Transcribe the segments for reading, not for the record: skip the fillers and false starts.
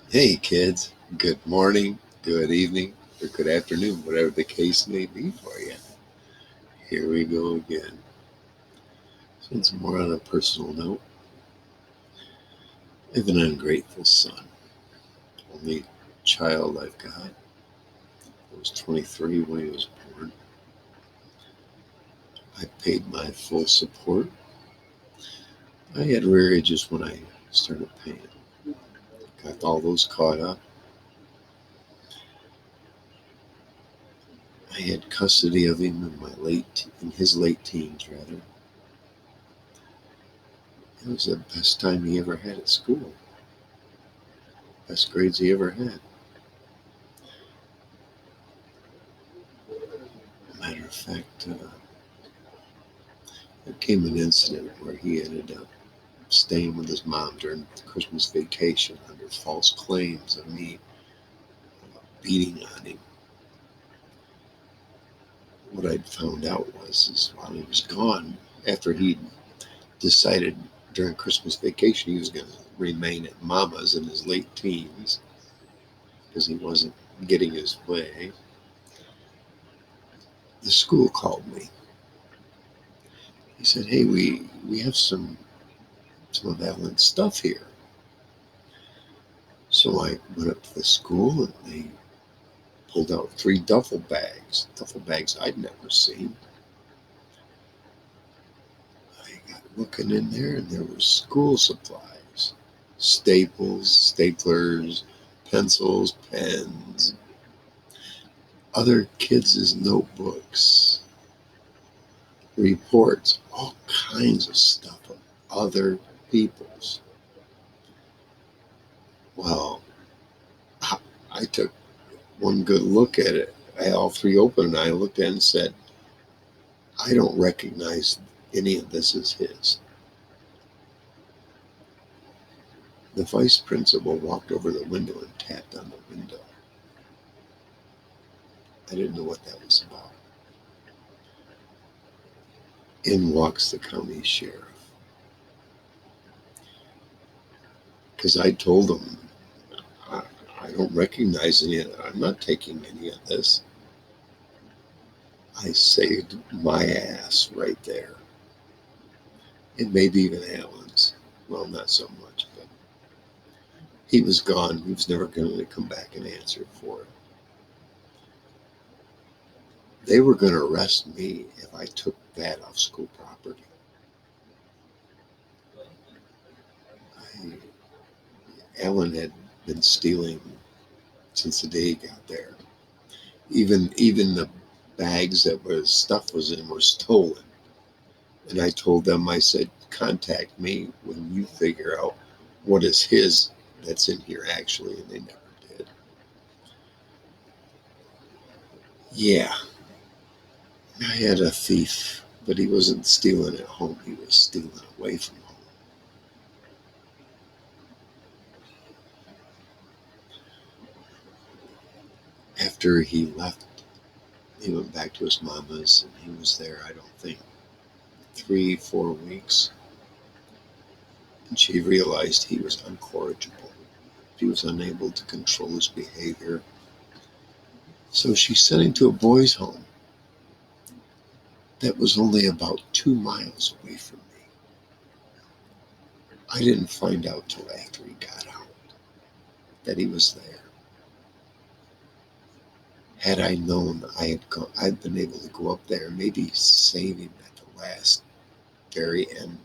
Hey kids, good morning, good evening, or good afternoon, whatever the case may be for you. Here we go again. Since more on a personal note, I have an ungrateful son. Only child I've got. I was 23 when he was born. I paid my full support. I had rearages when I started paying. Got all those caught up. I had custody of him in his late teens rather. It was the best time he ever had at school. Best grades he ever had. Matter of fact, there came an incident where he ended up staying with his mom during the Christmas vacation under false claims of me beating on him. What I'd found out is while he was gone, after he decided during Christmas vacation he was going to remain at Mama's in his late teens because he wasn't getting his way, the school called me. He said, "Hey, we have some of Alan's stuff here." So I went up to the school and they pulled out 3 duffel bags I'd never seen. I got looking in there and there were school supplies, staples, staplers, pencils, pens, other kids' notebooks, reports, all kinds of stuff of other people's. Well, I took one good look at it. I had all 3 open and I looked at it and said, I don't recognize any of this as his. The vice principal walked over to the window and tapped on the window. I didn't know what that was about. In walks the county sheriff. Because I told him, I, I don't recognize any of it. I'm not taking any of this. I saved my ass right there. And maybe even Alan's. Well, not so much, but he was gone. He was never going to come back and answer for it. They were going to arrest me if I took that off school property. Alan had been stealing since the day he got there. Even the bags that was stuff was in were stolen. And I told them, I said, contact me when you figure out what is his that's in here actually, and they never did. Yeah, I had a thief, but he wasn't stealing at home. He was stealing away from home. After he left, he went back to his mama's, and he was there, I don't think, 3, 4 weeks. And she realized he was incorrigible. He was unable to control his behavior. So she sent him to a boys' home that was only about 2 miles away from me. I didn't find out till after he got out that he was there. Had I known, I'd been able to go up there and maybe save him at the last, very end,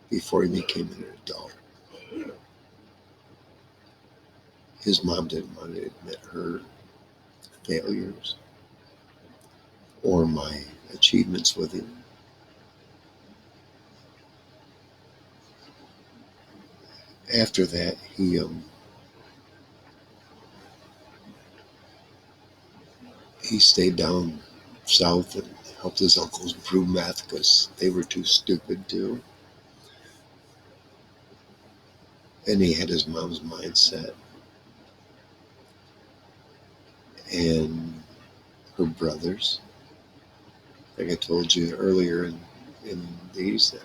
before he became an adult. His mom didn't want to admit her failures or my achievements with him. After that, he stayed down south and helped his uncles brew meth because they were too stupid to. And he had his mom's mindset. And her brothers, like I told you earlier in these, that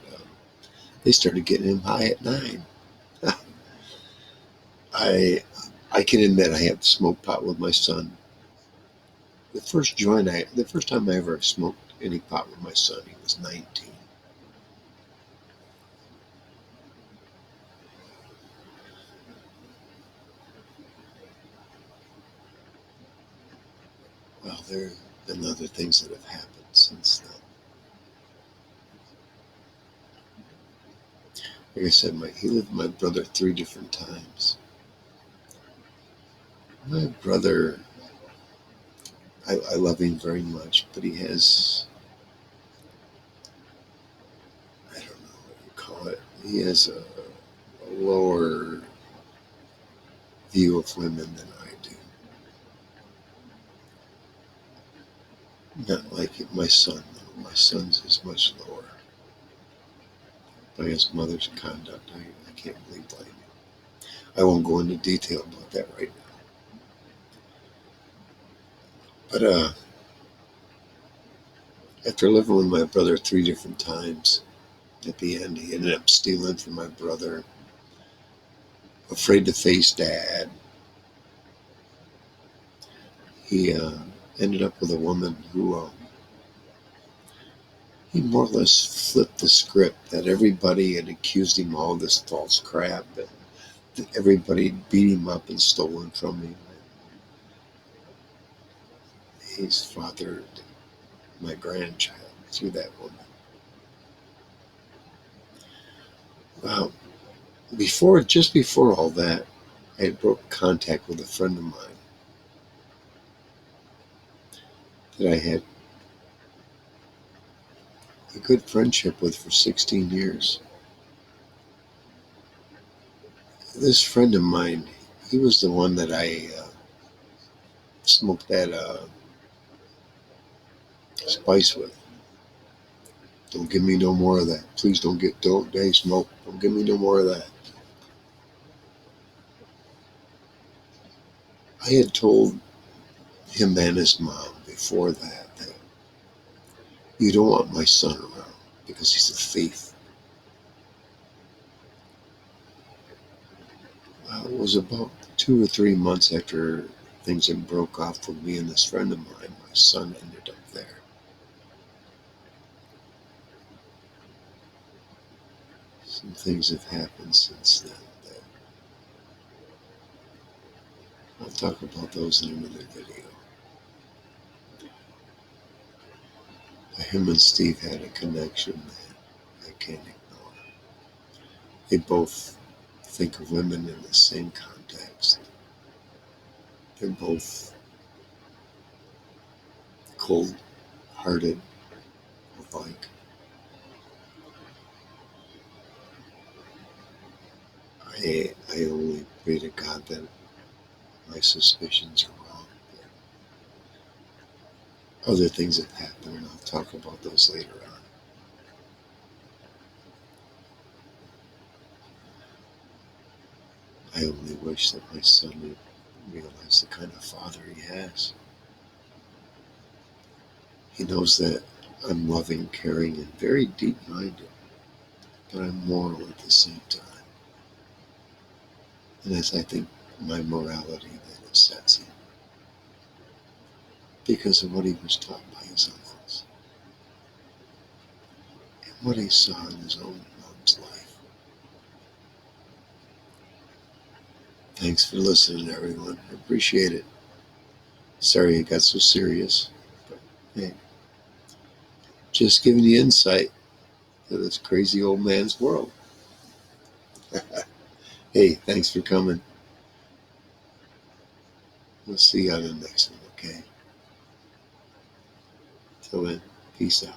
they started getting him high at 9. I can admit I have smoked pot with my son. The first time I ever smoked any pot with my son, he was 19. Well, there have been other things that have happened since then. Like I said, he lived with my brother 3 different times. My brother, I love him very much, but he has, I don't know what you call it, he has a lower view of women than I do. Not like my son, though. My son's is much lower. By his mother's conduct, I can't really blame him. I won't go into detail about that right now. But after living with my brother 3 different times, at the end he ended up stealing from my brother, afraid to face dad. He ended up with a woman who he more or less flipped the script that everybody had accused him of all this false crap, and everybody beat him up and stolen from him. He's fathered my grandchild through that woman. Well, just before all that, I had broke contact with a friend of mine that I had a good friendship with for 16 years. This friend of mine, he was the one that I smoked that spice with. Don't give me no more of that. Please don't smoke. Don't give me no more of that. I had told him and his mom before that you don't want my son around because he's a thief. It was about 2 or 3 months after things had broke off with me and this friend of mine. My son ended up there. Some things have happened since then that I'll talk about those in another video. Him and Steve had a connection that I can't ignore. They both think of women in the same context. They're both cold-hearted alike. I only pray to God that my suspicions are wrong. Other things have happened, and I'll talk about those later on. I only wish that my son would realize the kind of father he has. He knows that I'm loving, caring, and very deep-minded, but I'm moral at the same time. And as I think my morality that upsets him because of what he was taught by his uncles and what he saw in his own mom's life. Thanks for listening, everyone. I appreciate it. Sorry it got so serious, but hey, just giving you insight to this crazy old man's world. Hey, thanks for coming. We'll see you on the next one, okay? Till then, peace out.